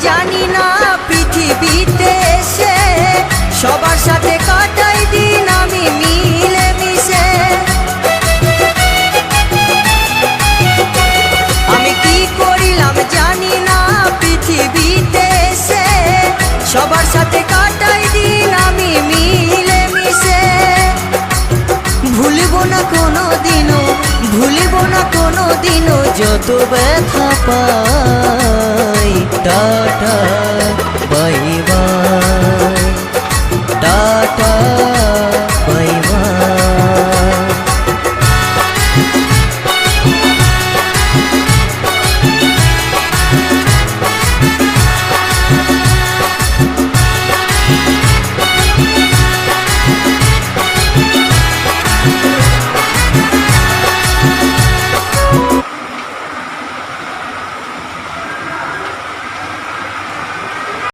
জানি না পৃথিবীতে এসে সবার সাথে কাটাই দিন আমি মিলে মিশে। আমি কি করিলাম জানি না পৃথিবীতে এসে সবার সাথে কাটাই দিন আমি মিলে মিশে। ভুলব না কোনো দিনও, ভুলব না কোনো দিনও যত ব্যথা পাই।